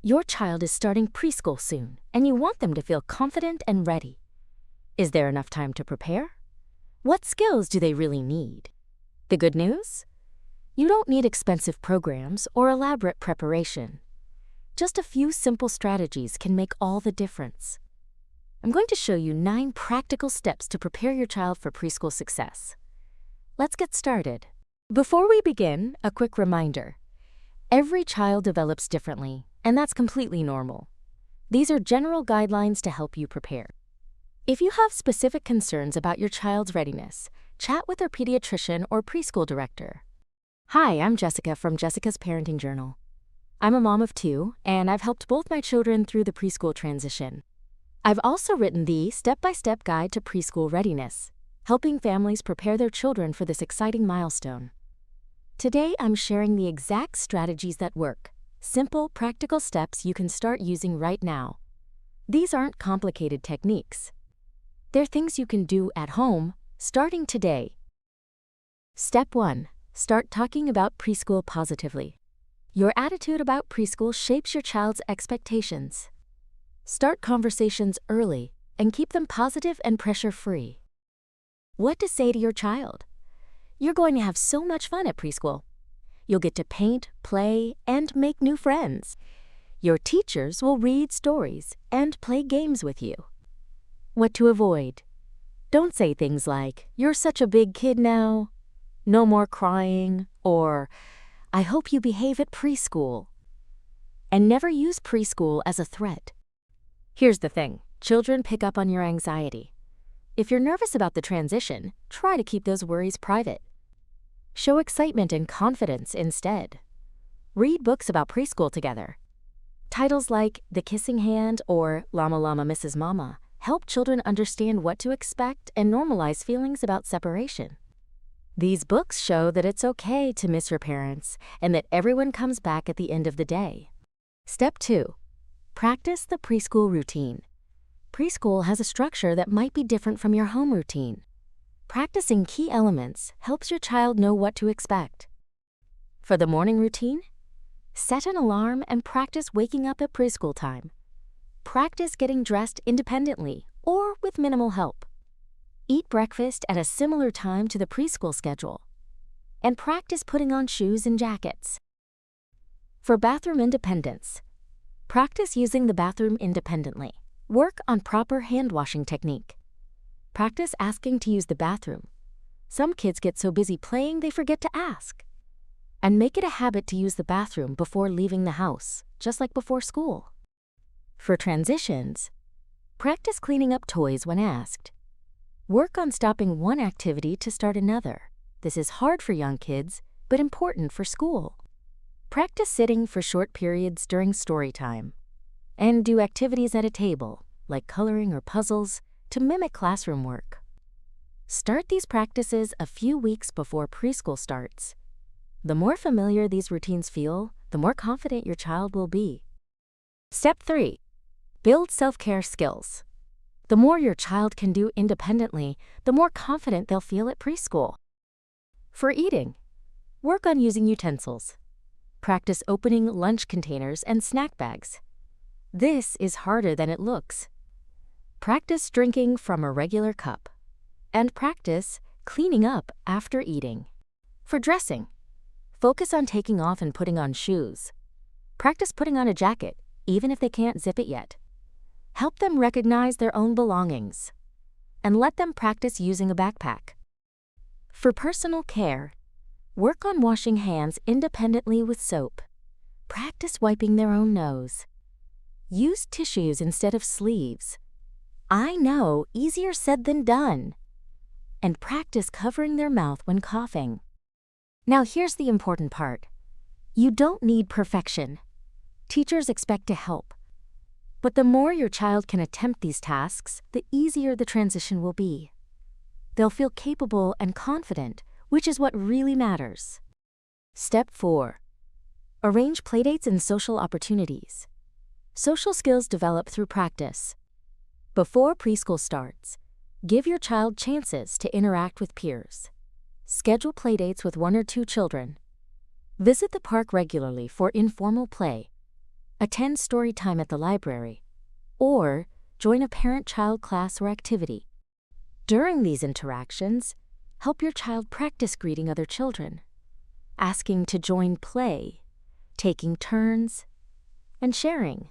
Your child is starting preschool soon, and you want them to feel confident and ready. Is there enough time to prepare? What skills do they really need? The good news? You don't need expensive programs or elaborate preparation. Just a few simple strategies can make all the difference. I'm going to show you 9 practical steps to prepare your child for preschool success. Let's get started. Before we begin, a quick reminder. Every child develops differently, and that's completely normal. These are general guidelines to help you prepare. If you have specific concerns about your child's readiness, chat with their pediatrician or preschool director. Hi, I'm Jessica from Jessica's Parenting Journal. I'm a mom of 2, and I've helped both my children through the preschool transition. I've also written the step-by-step guide to preschool readiness, helping families prepare their children for this exciting milestone. Today, I'm sharing the exact strategies that work, simple, practical steps you can start using right now. These aren't complicated techniques. They're things you can do at home, starting today. Step 1. Start talking about preschool positively. Your attitude about preschool shapes your child's expectations. Start conversations early and keep them positive and pressure-free. What to say to your child? You're going to have so much fun at preschool. You'll get to paint, play, and make new friends. Your teachers will read stories and play games with you. What to avoid? Don't say things like, "You're such a big kid now," "No more crying," or "I hope you behave at preschool." And never use preschool as a threat. Here's the thing, children pick up on your anxiety. If you're nervous about the transition, try to keep those worries private. Show excitement and confidence instead. Read books about preschool together. Titles like The Kissing Hand or Llama Llama Mrs. Mama help children understand what to expect and normalize feelings about separation. These books show that it's okay to miss your parents and that everyone comes back at the end of the day. Step 2. Practice the preschool routine. Preschool has a structure that might be different from your home routine. Practicing key elements helps your child know what to expect. For the morning routine, set an alarm and practice waking up at preschool time. Practice getting dressed independently or with minimal help. Eat breakfast at a similar time to the preschool schedule. And practice putting on shoes and jackets. For bathroom independence, practice using the bathroom independently. Work on proper hand-washing technique. Practice asking to use the bathroom. Some kids get so busy playing they forget to ask. And make it a habit to use the bathroom before leaving the house, just like before school. For transitions, practice cleaning up toys when asked. Work on stopping one activity to start another. This is hard for young kids, but important for school. Practice sitting for short periods during story time. And do activities at a table, like coloring or puzzles, to mimic classroom work. Start these practices a few weeks before preschool starts. The more familiar these routines feel, the more confident your child will be. Step 3. Build self-care skills. The more your child can do independently, the more confident they'll feel at preschool. For eating, work on using utensils. Practice opening lunch containers and snack bags. This is harder than it looks. Practice drinking from a regular cup. And practice cleaning up after eating. For dressing, focus on taking off and putting on shoes. Practice putting on a jacket, even if they can't zip it yet. Help them recognize their own belongings. And let them practice using a backpack. For personal care, work on washing hands independently with soap. Practice wiping their own nose. Use tissues instead of sleeves. I know, easier said than done. And practice covering their mouth when coughing. Now here's the important part. You don't need perfection. Teachers expect to help. But the more your child can attempt these tasks, the easier the transition will be. They'll feel capable and confident, which is what really matters. Step 4. Arrange playdates and social opportunities. Social skills develop through practice. Before preschool starts, give your child chances to interact with peers. Schedule playdates with 1 or 2 children. Visit the park regularly for informal play. attend story time at the library, or join a parent-child class or activity. During these interactions, help your child practice greeting other children, asking to join play, taking turns, and sharing.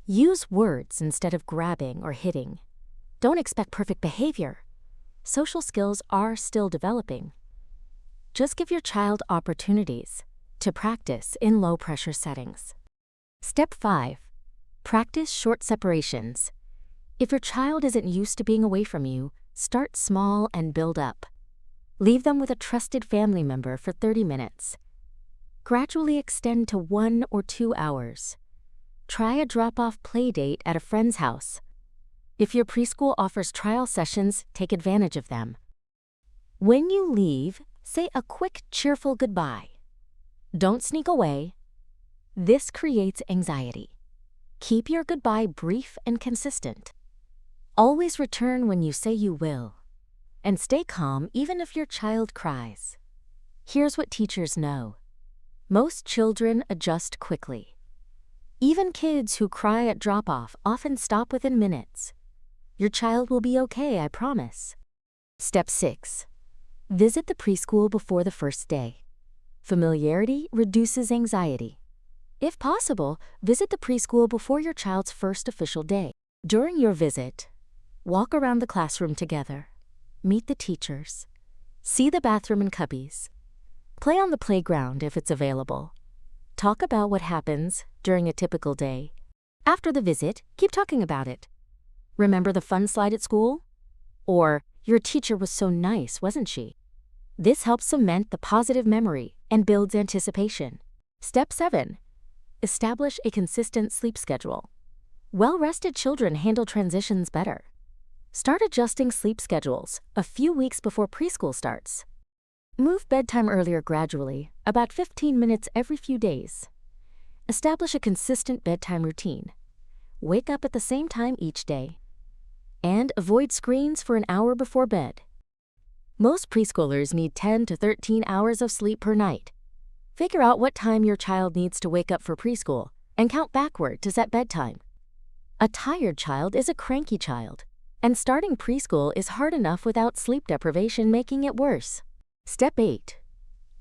Use words instead of grabbing or hitting. Don't expect perfect behavior. Social skills are still developing. Just give your child opportunities to practice in low-pressure settings. Step 5. Practice short separations. If your child isn't used to being away from you, start small and build up. Leave them with a trusted family member for 30 minutes. Gradually extend to 1 or 2 hours. Try a drop-off play date at a friend's house. If your preschool offers trial sessions, take advantage of them. When you leave, say a quick, cheerful goodbye. Don't sneak away. This creates anxiety. Keep your goodbye brief and consistent. Always return when you say you will. And stay calm even if your child cries. Here's what teachers know. Most children adjust quickly. Even kids who cry at drop-off often stop within minutes. Your child will be okay, I promise. Step 6. Visit the preschool before the first day. Familiarity reduces anxiety. If possible, visit the preschool before your child's first official day. During your visit, walk around the classroom together, meet the teachers, see the bathroom and cubbies, play on the playground if it's available. Talk about what happens during a typical day. After the visit, keep talking about it. Remember the fun slide at school? Or, your teacher was so nice, wasn't she? This helps cement the positive memory and builds anticipation. Step 7. Establish a consistent sleep schedule. Well-rested children handle transitions better. Start adjusting sleep schedules a few weeks before preschool starts. Move bedtime earlier gradually, about 15 minutes every few days. Establish a consistent bedtime routine. Wake up at the same time each day. And avoid screens for an hour before bed. Most preschoolers need 10 to 13 hours of sleep per night. Figure out what time your child needs to wake up for preschool and count backward to set bedtime. A tired child is a cranky child, and starting preschool is hard enough without sleep deprivation making it worse. Step 8.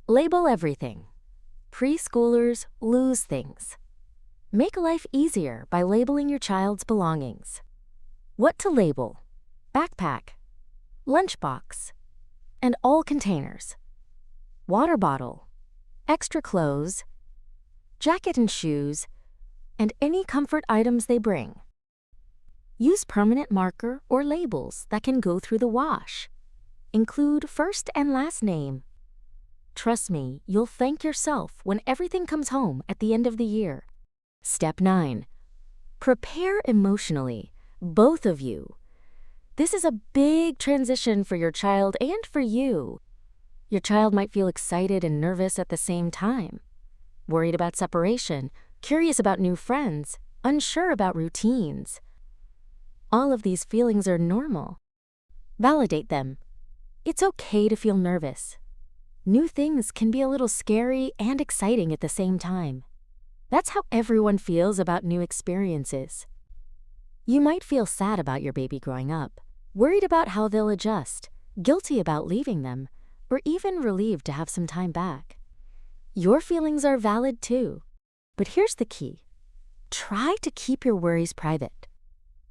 Label everything. Preschoolers lose things. Make life easier by labeling your child's belongings. What to label: backpack, lunchbox, and all containers, water bottle, extra clothes, jacket and shoes, and any comfort items they bring. Use permanent marker or labels that can go through the wash. Include first and last name. Trust me, you'll thank yourself when everything comes home at the end of the year. Step 9. Prepare emotionally, both of you. This is a big transition for your child and for you. Your child might feel excited and nervous at the same time, worried about separation, curious about new friends, unsure about routines. All of these feelings are normal. Validate them. It's okay to feel nervous. New things can be a little scary and exciting at the same time. That's how everyone feels about new experiences. You might feel sad about your baby growing up, worried about how they'll adjust, guilty about leaving them, or even relieved to have some time back. Your feelings are valid too. But here's the key. Try to keep your worries private.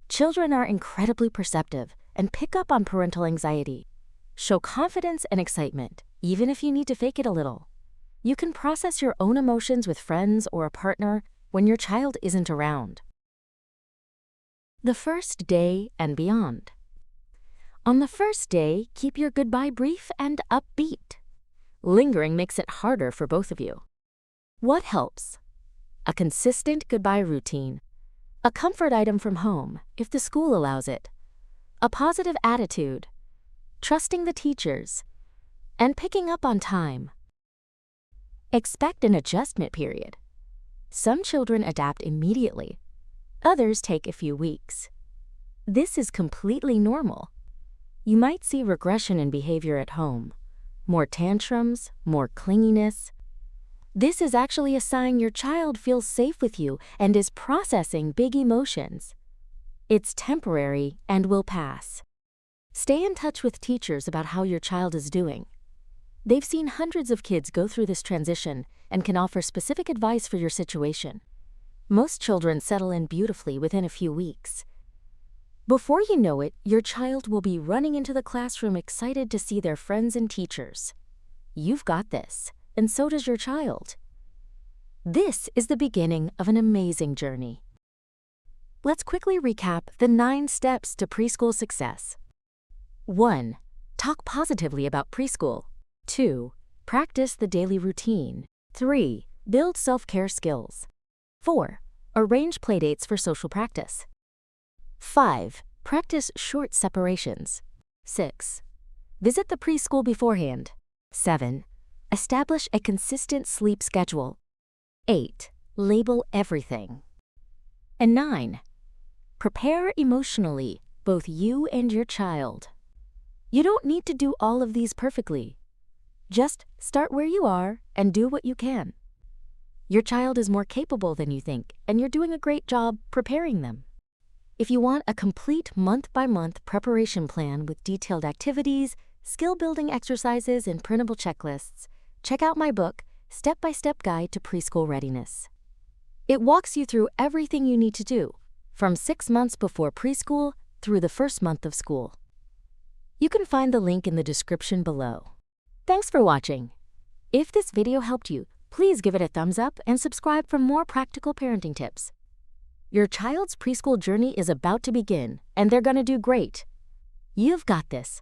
Children are incredibly perceptive and pick up on parental anxiety. Show confidence and excitement, even if you need to fake it a little. You can process your own emotions with friends or a partner when your child isn't around. The first day and beyond. On the first day, keep your goodbye brief and upbeat. Lingering makes it harder for both of you. What helps? A consistent goodbye routine. A comfort item from home, if the school allows it. A positive attitude. Trusting the teachers. And picking up on time. Expect an adjustment period. Some children adapt immediately. Others take a few weeks. This is completely normal. You might see regression in behavior at home. More tantrums, more clinginess. This is actually a sign your child feels safe with you and is processing big emotions. It's temporary and will pass. Stay in touch with teachers about how your child is doing. They've seen hundreds of kids go through this transition and can offer specific advice for your situation. Most children settle in beautifully within a few weeks. Before you know it, your child will be running into the classroom excited to see their friends and teachers. You've got this, and so does your child. This is the beginning of an amazing journey. Let's quickly recap the 9 steps to preschool success. 1. Talk positively about preschool. 2. Practice the daily routine. 3. Build self-care skills. 4. Arrange playdates for social practice. 5. Practice short separations. 6. Visit the preschool beforehand. 7. Establish a consistent sleep schedule. 8. Label everything. And 9. Prepare emotionally, both you and your child. You don't need to do all of these perfectly. Just start where you are and do what you can. Your child is more capable than you think, and you're doing a great job preparing them. If you want a complete month-by-month preparation plan with detailed activities, skill-building exercises, and printable checklists, check out my book, Step-by-Step Guide to Preschool Readiness. It walks you through everything you need to do, from 6 months before preschool through the first month of school. You can find the link in the description below. Thanks for watching. If this video helped you, please give it a thumbs up and subscribe for more practical parenting tips. Your child's preschool journey is about to begin, and they're going to do great. You've got this.